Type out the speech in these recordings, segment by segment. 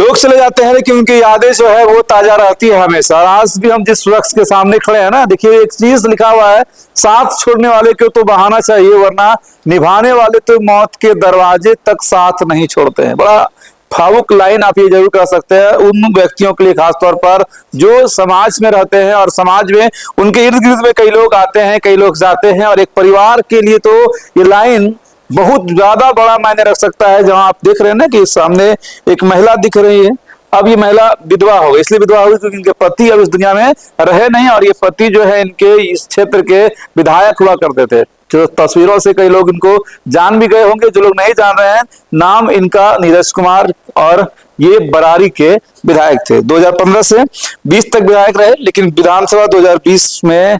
लोग चले जाते हैं लेकिन उनकी यादें जो है वो ताजा रहती है हमेशा। और आज भी हम जिस वृक्ष के सामने खड़े हैं ना, देखिए एक चीज लिखा हुआ है, साथ छोड़ने वाले को तो बहाना चाहिए, वरना निभाने वाले तो मौत के दरवाजे तक साथ नहीं छोड़ते हैं। बड़ा भावुक लाइन आप ये जरूर कर सकते हैं उन व्यक्तियों के लिए, खासतौर पर जो समाज में रहते हैं और समाज में उनके इर्द गिर्द में कई लोग आते हैं, कई लोग जाते हैं, और एक परिवार के लिए तो ये लाइन बहुत ज्यादा बड़ा मायने रख सकता है। जहां आप देख रहे हैं ना कि सामने एक महिला दिख रही है, अब ये महिला विधवा हो गई, इसलिए विधवा हो गई क्योंकि इनके पति अब इस दुनिया में रहे नहीं, और ये पति जो है इनके इस क्षेत्र के विधायक हुआ करते थे। जो तस्वीरों से कई लोग इनको जान भी गए होंगे, जो लोग नहीं जान रहे हैं, नाम इनका नीरज कुमार, और ये बरारी के विधायक थे। 2015 से 20 तक विधायक रहे, लेकिन विधानसभा 2020 में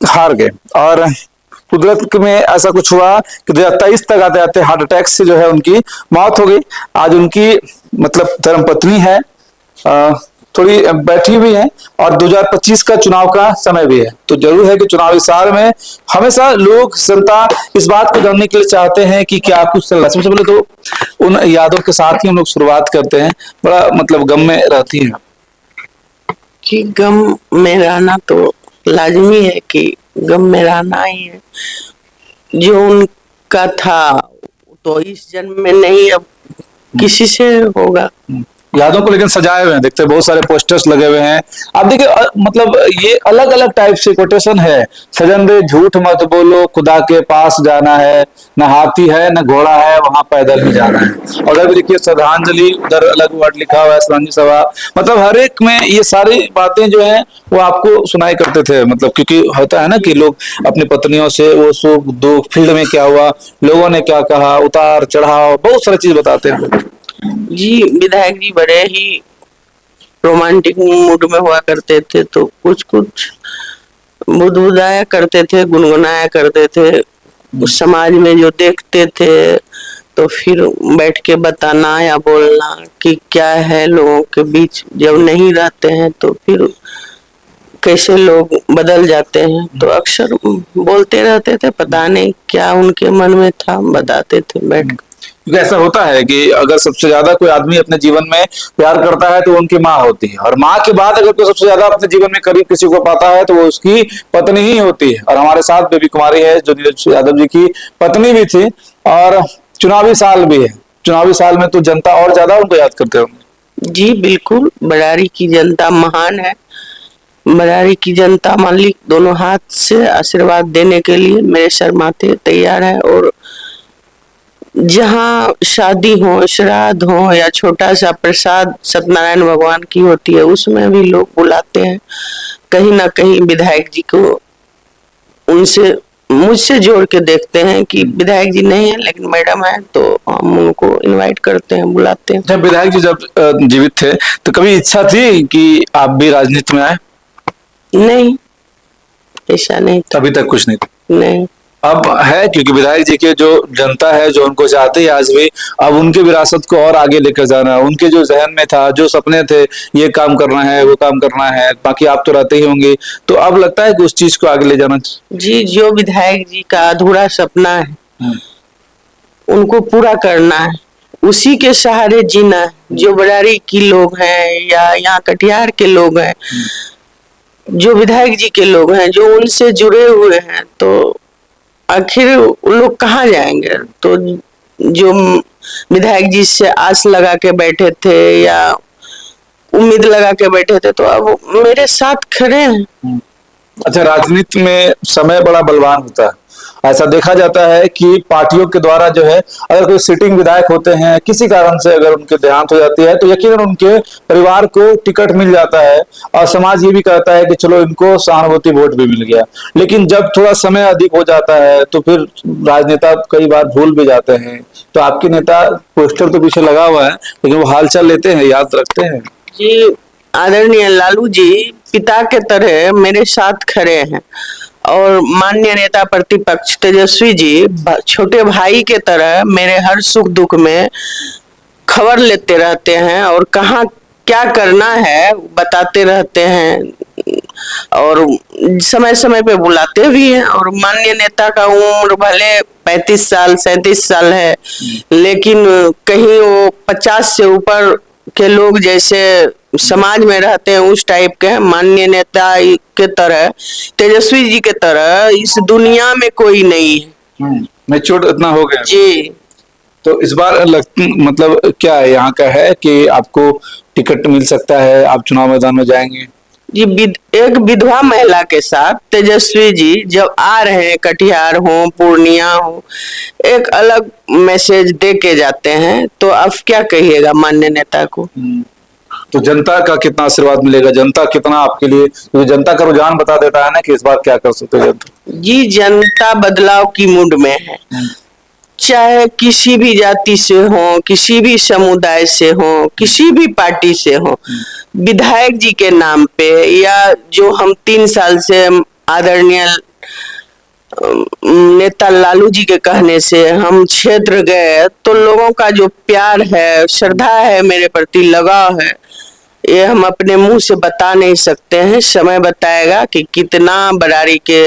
हार गए। और कुदरत में ऐसा कुछ हुआ कि 2023 तक आते आते हार्ट अटैक से जो है उनकी मौत हो गई। आज उनकी मतलब धर्मपत्नी है, थोड़ी बैठी हुई है, और 2025 का चुनाव का समय भी है। तो जरूर है कि चुनावी साल में हमेशा लोग, जनता इस बात को जानने के लिए चाहते हैं कि क्या कुछ चल रहा है। सबसे पहले तो उन यादों के साथ ही हम लोग शुरुआत करते हैं। बड़ा मतलब गम में रहती है कि गम में रहना तो लाजमी है, कि गम में रहना ही है। जो उनका था तो इस जन्म में नहीं, अब किसी से होगा। यादों को लेकिन सजाए हुए हैं, देखते हैं बहुत सारे पोस्टर्स लगे हुए हैं। आप देखिए मतलब ये अलग अलग टाइप से कोटेशन है। सजन रे झूठ मत बोलो, खुदा के पास जाना है, न हाथी है न घोड़ा है, वहां पैदल ही जाना है। और उधर भी देखिए श्रद्धांजलि, उधर अलग वर्ड लिखा हुआ है, श्रद्धांजलि सभा। मतलब हर एक में ये सारी बातें जो है वो आपको सुनाई करते थे। मतलब क्योंकि होता है ना कि लोग अपनी पत्नियों से वो सुख दुख, फील्ड में क्या हुआ, लोगों ने क्या कहा, उतार चढ़ाव, बहुत सारी चीज बताते हैं। जी, विधायक जी बड़े ही रोमांटिक मूड में हुआ करते थे, तो कुछ कुछ बुदबुदाया करते थे, गुनगुनाया करते थे। उस समाज में जो देखते थे तो फिर बैठ के बताना या बोलना कि क्या है लोगों के बीच जब नहीं रहते हैं तो फिर कैसे लोग बदल जाते हैं। तो अक्सर बोलते रहते थे, पता नहीं क्या उनके मन में था, बताते थे बैठ कर। क्योंकि ऐसा होता है कि अगर सबसे ज्यादा कोई आदमी अपने जीवन में प्यार करता है तो वो उनकी माँ होती है, और माँ के बाद अगर कोई सबसे ज्यादा अपने जीवन में करीब किसी को पाता है तो वो उसकी पत्नी ही होती है। और हमारे साथ बेबी कुमारी है जो नीरज यादव जी की पत्नी भी थी, और चुनावी साल भी है। चुनावी साल में तो जनता और ज्यादा उनको याद करते होंगे। जी बिल्कुल, बरारी की जनता महान है। बरारी की जनता मालिक दोनों हाथ से आशीर्वाद देने के लिए मेरे सर माथे तैयार है। और जहाँ शादी हो, श्राद्ध हो या छोटा सा प्रसाद सत्यनारायण भगवान की होती है, उसमें भी लोग बुलाते हैं। कहीं ना कहीं विधायक जी को उनसे, मुझसे जोड़ के देखते हैं कि विधायक जी नहीं है लेकिन मैडम है, तो हम उनको इनवाइट करते हैं, बुलाते हैं। जब विधायक जी जब जीवित थे तो कभी इच्छा थी कि आप भी राजनीति में आए? नहीं, ऐसा नहीं था। अभी तक कुछ नहीं? नहीं। अब है, क्योंकि विधायक जी के जो जनता है जो उनको चाहते हैं आज भी, अब उनके विरासत को और आगे लेकर जाना, उनके जो जहन में था, जो सपने थे, ये काम करना है, वो काम करना है, बाकी आप तो रहते ही होंगे, तो अब लगता है कि उस चीज को आगे ले जाना चाहिए। जी, जो विधायक जी का अधूरा सपना है उनको पूरा करना है, उसी के सहारे जीना है। जो बरारी की लोग हैं या यहाँ कटिहार के लोग हैं, जो विधायक जी के लोग हैं, जो उनसे जुड़े हुए हैं, तो आखिर लोग कहाँ जाएंगे। तो जो विधायक जी से आस लगा के बैठे थे या उम्मीद लगा के बैठे थे, तो अब मेरे साथ खड़े हैं। अच्छा, राजनीति में समय बड़ा बलवान होता है। ऐसा देखा जाता है कि पार्टियों के द्वारा जो है, अगर कोई सिटिंग विधायक होते हैं, किसी कारण से अगर उनके देहांत हो जाती है तो यकीनन उनके परिवार को टिकट मिल जाता है, और समाज ये भी कहता है कि चलो इनको सहानुभूति वोट भी मिल गया। लेकिन जब थोड़ा समय अधिक हो जाता है तो फिर राजनेता कई बार भूल भी जाते हैं। तो आपके नेता, पोस्टर तो पीछे लगा हुआ है, लेकिन वो हालचाल लेते हैं, याद रखते हैं? जी, आदरणीय लालू जी पिता के तरह मेरे साथ खड़े हैं, और माननीय नेता प्रतिपक्ष तेजस्वी जी छोटे भाई के तरह मेरे हर सुख दुख में खबर लेते रहते हैं, और कहाँ क्या करना है बताते रहते हैं, और समय समय पे बुलाते भी हैं। और माननीय नेता का उम्र भले 35 साल 37 साल है, लेकिन कहीं वो 50 से ऊपर के लोग जैसे समाज में रहते हैं उस टाइप के हैं। माननीय नेता के तरह, तेजस्वी जी के तरह इस दुनिया में कोई नहीं है। मैच्योर इतना हो गया जी। तो इस बार मतलब क्या है यहाँ का है कि आपको टिकट मिल सकता है, आप चुनाव मैदान में जाएंगे? जी, एक विधवा महिला के साथ तेजस्वी जी जब आ रहे हैं, कटिहार हो, पूर्णिया हो, एक अलग मैसेज दे के जाते हैं। तो अब क्या कहिएगा माननीय नेता को। तो जनता का कितना आशीर्वाद मिलेगा, जनता कितना आपके लिए, क्योंकि जनता का रुझान बता देता है ना कि इस बार क्या कर सकते हैं जनता। जी, जनता बदलाव की मूड में है। चाहे किसी भी जाति से हो, किसी भी समुदाय से हो, किसी भी पार्टी से हो, विधायक जी के नाम पे या जो हम 3 साल से आदरणीय नेता लालू जी के कहने से हम क्षेत्र गए, तो लोगों का जो प्यार है, श्रद्धा है, मेरे प्रति लगाव है, ये हम अपने मुंह से बता नहीं सकते हैं। समय बताएगा कि कितना बरारी के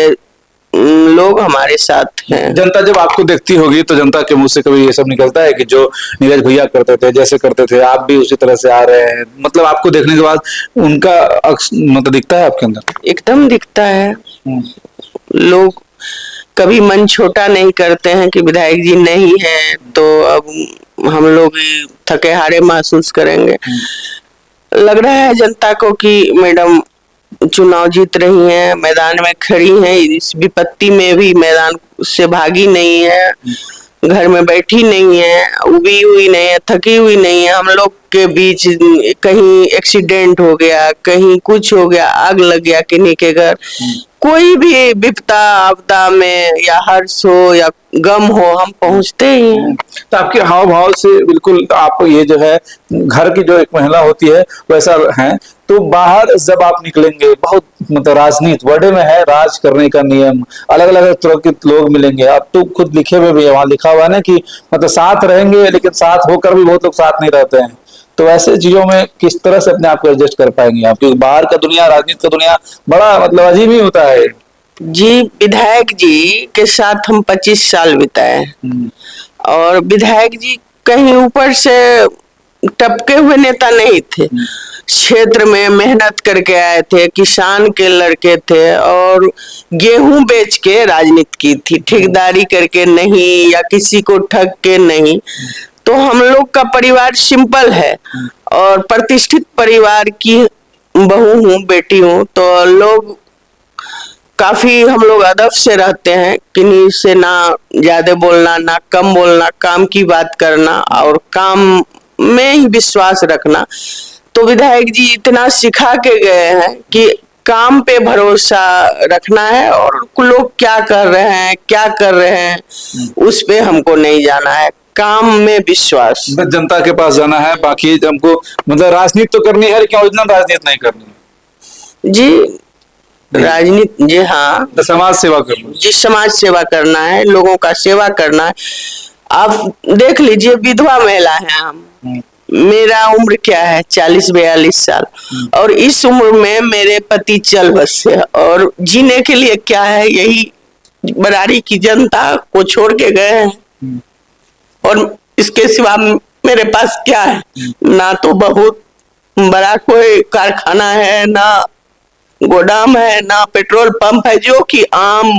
लोग हमारे साथ हैं। जनता जब आपको देखती होगी तो जनता के मुंह से कभी ये सब निकलता है कि जो नीरज भैया करते थे, जैसे करते थे, आप भी उसी तरह से आ रहे हैं, मतलब आपको देखने के बाद उनका मतलब दिखता है आपके अंदर? एकदम दिखता है। लोग कभी मन छोटा नहीं करते हैं कि विधायक जी नहीं है तो अब हम लोग थके हारे महसूस करेंगे। लग रहा है जनता को कि मैडम चुनाव जीत रही हैं, मैदान में खड़ी हैं, इस विपत्ति में भी मैदान से भागी नहीं है, घर में बैठी नहीं है, उबी हुई नहीं है, थकी हुई नहीं है। हम लोग के बीच कहीं एक्सीडेंट हो गया, कहीं कुछ हो गया, आग लग गया किन्हीं के घर, कोई भी विपदा आपदा में या हर्ष हो या गम हो, हम पहुंचते ही हैं। तो आपके हाव भाव से बिल्कुल आप ये जो है घर की जो एक महिला होती है वैसा है। तो बाहर जब आप निकलेंगे, बहुत मतलब राजनीति वर्डे में है, राज करने का नियम, अलग अलग तरह के लोग मिलेंगे। अब तो खुद लिखे हुए भी है, वहां लिखा हुआ है ना कि मतलब साथ रहेंगे, लेकिन साथ होकर भी बहुत लोग साथ नहीं रहते हैं। तो ऐसे चीजों में किस तरह से अपने आप को एडजस्ट कर पाएंगे आप, क्योंकि बाहर का दुनिया, राजनीति का दुनिया बड़ा मतलब अजीब ही होता है। जी, विधायक जी के साथ हम 25 साल बिताए और विधायक जी कहीं ऊपर से टपके हुए नेता नहीं थे। क्षेत्र में मेहनत करके आए थे, किसान के लड़के थे और गेहूं बेच के राजनीति की थी, ठेकेदारी करके नहीं या किसी को ठग के नहीं। तो हम लोग का परिवार सिंपल है और प्रतिष्ठित परिवार की बहू हूँ, बेटी हूँ, तो लोग काफी हम लोग अदब से रहते हैं, किन्हीं से ना ज्यादा बोलना ना कम बोलना, काम की बात करना और काम में ही विश्वास रखना। तो विधायक जी इतना सिखा के गए हैं कि काम पे भरोसा रखना है और लोग क्या कर रहे हैं, क्या कर रहे हैं, उस पे हमको नहीं जाना है, काम में विश्वास। बस जनता के पास जाना है, बाकी हमको मतलब राजनीति तो करनी है लेकिन ओरिजिनल राजनीति नहीं करनी। जी, राजनीति, जी हाँ, तो समाज सेवा करना जी, समाज सेवा करना है, लोगों का सेवा करना है। आप देख लीजिए, विधवा महिला है हम, मेरा उम्र क्या है, 40-42 साल, और इस उम्र में मेरे पति चल बसे और जीने के लिए क्या है, यही बरारी की जनता को छोड़ के गए हैं और इसके सिवा मेरे पास क्या है? ना तो बहुत बड़ा कोई कारखाना है, ना गोदाम है, ना पेट्रोल पंप है, जो कि आम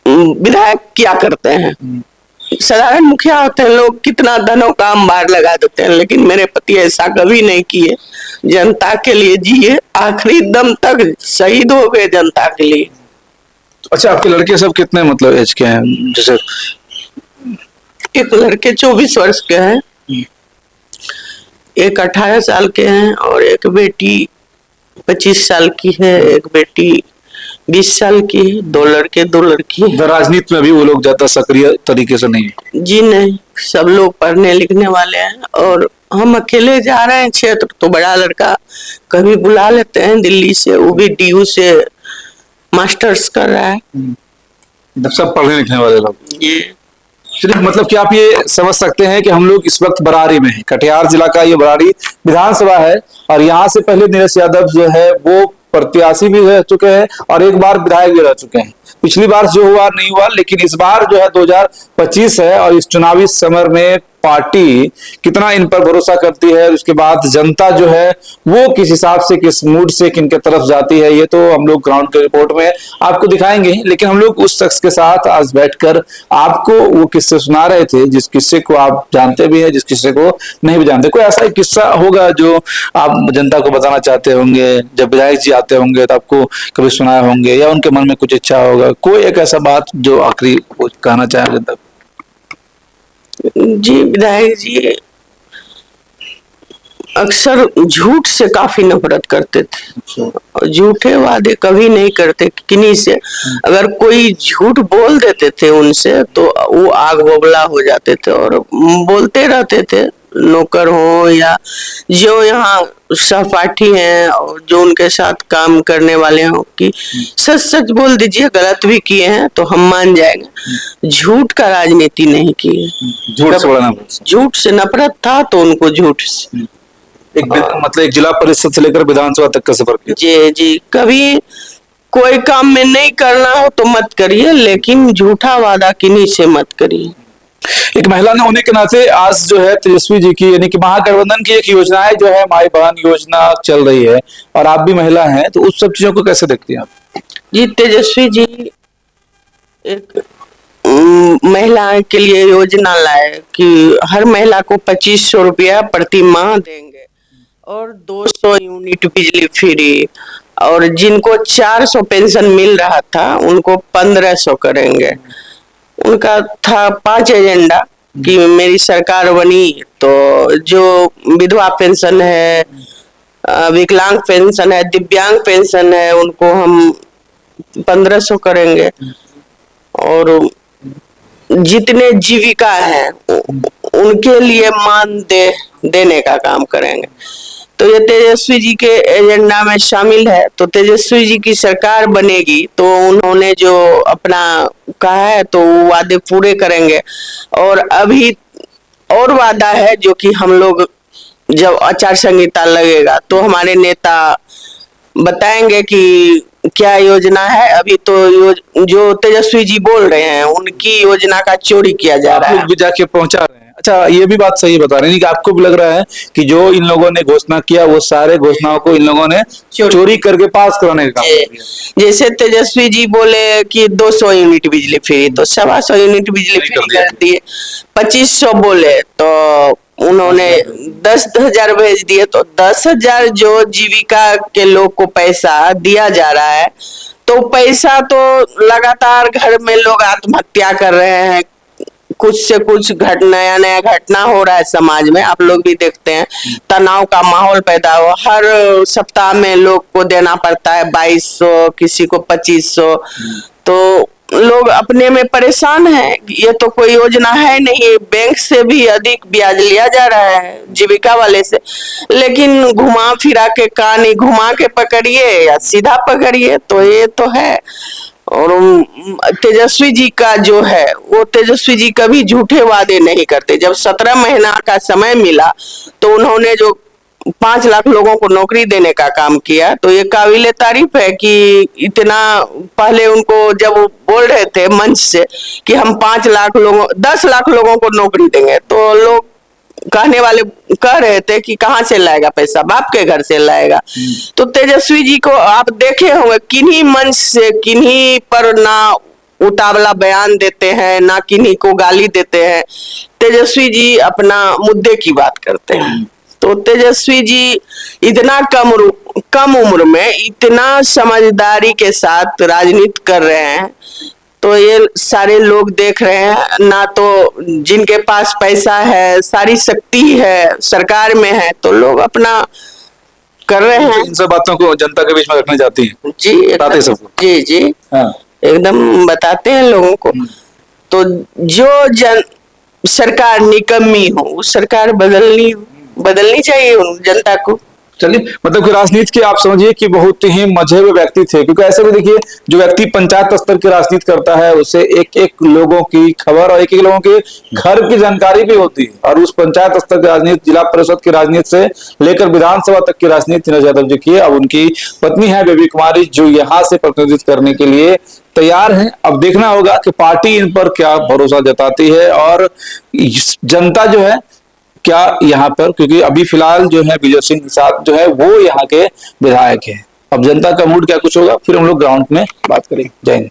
विधायक क्या करते हैं। साधारण मुखिया होते हैं, लोग कितना धनों का अंबार लगा देते हैं, लेकिन मेरे पति ऐसा कभी नहीं किए, जनता के लिए जिए, आखिरी दम तक शहीद हो गए जनता के लिए। अच्छा, आपके लड़के सब कितने मतलब एज के हैं? जैसे एक लड़के 24 वर्ष के हैं, एक 18 साल के हैं और एक बेटी 25 साल की है, एक बेटी 20 साल की है, 2 लड़के 2 लड़की है। राजनीति में भी वो लोग ज्यादा सक्रिय तरीके से नहीं? जी नहीं, सब लोग पढ़ने लिखने वाले हैं और हम अकेले जा रहे हैं क्षेत्र, तो बड़ा लड़का कभी बुला लेते हैं दिल्ली से, वो भी DU से मास्टर्स कर रहा है। सब पढ़ने लिखने वाले लोग। ये चलिए, मतलब कि आप ये समझ सकते हैं कि हम लोग इस वक्त बरारी में हैं। कटिहार जिला का ये बरारी विधानसभा है और यहाँ से पहले नीरज यादव जो है वो प्रत्याशी भी रह चुके हैं और एक बार विधायक भी रह चुके हैं। पिछली बार जो हुआ नहीं हुआ, लेकिन इस बार जो है 2025 है और इस चुनावी समर में पार्टी कितना इन पर भरोसा करती है, उसके बाद जनता जो है वो किस हिसाब से, किस मूड से किनके तरफ जाती है, ये तो हम लोग ग्राउंड के रिपोर्ट में आपको दिखाएंगे ही। लेकिन हम लोग उस शख्स के साथ आज बैठकर आपको वो किस्से सुना रहे थे, जिस किस्से को आप जानते भी हैं, जिस किस्से को नहीं भी जानते। कोई ऐसा एक किस्सा होगा जो आप जनता को बताना चाहते होंगे, जब विधायक जी आते होंगे तो आपको कभी सुनाए होंगे, या उनके मन में कुछ इच्छा होगा, कोई एक ऐसा बात जो आखिरी कहना चाहे जनता को? जी, विधायक जी अक्सर झूठ से काफी नफरत करते थे और झूठे वादे कभी नहीं करते किन्हीं से। अगर कोई झूठ बोल देते थे उनसे तो वो आग बबूला हो जाते थे और बोलते रहते थे, नौकर हो या जो यहाँ सहपाठी हैं और जो उनके साथ काम करने वाले हों कि सच सच बोल दीजिए, गलत भी किए हैं तो हम मान जाएंगे। झूठ का राजनीति नहीं की है। झूठ से नफरत था तो उनको झूठ से मतलब एक जिला परिषद से लेकर विधानसभा तक का सफर किया। जी जी, कभी कोई काम में नहीं करना हो तो मत करिए, लेकिन झूठा वादा किन्हीं से मत करिए। एक महिला ने होने के नाते आज जो है तेजस्वी जी की, यानी कि महागठबंधन की एक योजनाएं जो है माई बहन योजना चल रही है और आप भी महिला हैं, तो उस सब चीजों को कैसे देखती हैं आप? जी, तेजस्वी जी एक महिला के लिए योजना लाए कि हर महिला को 2500 रुपया प्रति माह देंगे और 200 यूनिट बिजली फ्री, और जिनको 400 पेंशन मिल रहा था उनको 1500 करेंगे। उनका था 5 एजेंडा कि मेरी सरकार बनी तो जो विधवा पेंशन है, विकलांग पेंशन है, दिव्यांग पेंशन है, उनको हम 1500 करेंगे और जितने जीविका हैं उनके लिए मान देने का काम करेंगे। तो ये तेजस्वी जी के एजेंडा में शामिल है। तो तेजस्वी जी की सरकार बनेगी तो उन्होंने जो अपना कहा है तो वो वादे पूरे करेंगे। और अभी और वादा है जो कि हम लोग जब आचार संहिता लगेगा तो हमारे नेता बताएंगे कि क्या योजना है। अभी तो जो तेजस्वी जी बोल रहे हैं उनकी योजना का चोरी किया जा रहा है। आप लोग भी जाके पहुंचा रहे हैं। अच्छा, ये भी बात सही बता रहे हैं कि आपको भी लग रहा है कि जो इन लोगों ने घोषणा किया वो सारे घोषणाओं को इन लोगों ने चोरी करके पास कराने का काम किया। जैसे तेजस्वी जी बोले कि 200 यूनिट बिजली फ्री तो 125 यूनिट बिजली फ्री कर दिए। 2500 बोले तो उन्होंने 10,000 भेज दिए। तो 10,000 जो जीविका के लोग को पैसा दिया जा रहा है तो पैसा तो लगातार घर में लोग आत्महत्या कर रहे हैं। कुछ से कुछ नया नया घटना हो रहा है समाज में, आप लोग भी देखते हैं। तनाव का माहौल पैदा हुआ, हर सप्ताह में लोग को देना पड़ता है 2200, किसी को 2500। तो लोग अपने में परेशान हैं। ये तो कोई योजना है नहीं, बैंक से भी अधिक ब्याज लिया जा रहा है जीविका वाले से। लेकिन घुमा फिरा के कहानी घुमा के पकड़िए या सीधा पकड़िए तो ये तो है। और तेजस्वी जी का जो है वो तेजस्वी जी कभी झूठे वादे नहीं करते। जब 17 महीना का समय मिला तो उन्होंने जो 5 लाख लोगों को नौकरी देने का काम किया तो ये काबिले तारीफ है कि इतना पहले उनको जब वो बोल रहे थे मंच से कि हम 10 लाख लोगों को नौकरी देंगे तो लोग कहने वाले कह रहे थे कि कहाँ से लाएगा पैसा, बाप के घर से लाएगा। तो तेजस्वी जी को आप देखे होंगे किन्हीं मंच से किन्हीं पर ना उतावला बयान देते हैं ना किन्हीं को गाली देते हैं। तेजस्वी जी अपना मुद्दे की बात करते हैं। तो तेजस्वी जी इतना कम उम्र में इतना समझदारी के साथ राजनीति कर रहे हैं तो ये सारे लोग देख रहे हैं। ना तो जिनके पास पैसा है, सारी शक्ति है, सरकार में है तो लोग अपना कर रहे हैं। इन सब बातों को जनता के बीच में रखने जाती है जी, बताते सबको। जी जी हाँ, एकदम बताते हैं लोगों को। तो जो सरकार निकम्मी हो उस सरकार बदलनी चाहिए जनता को। चलिए, मतलब कि राजनीति के आप समझिए कि बहुत ही मजहबी व्यक्ति थे, क्योंकि ऐसे भी देखिए जो व्यक्ति पंचायत स्तर की राजनीति करता है उसे एक एक लोगों की खबर और एक एक लोगों के घर की जानकारी भी होती है, और उस पंचायत स्तर की राजनीति, जिला परिषद की राजनीति से लेकर विधानसभा तक की राजनीति दिनेश यादव जी की है। अब उनकी पत्नी है बेबी कुमारी, जो यहाँ से प्रतिनिधित्व करने के लिए तैयार हैं। अब देखना होगा कि पार्टी इन पर क्या भरोसा जताती है, और जनता जो है क्या यहाँ पर, क्योंकि अभी फिलहाल जो है विजय सिंह निषाद जो है वो यहाँ के विधायक है। अब जनता का मूड क्या कुछ होगा, फिर हम लोग ग्राउंड में बात करेंगे। जय हिंद।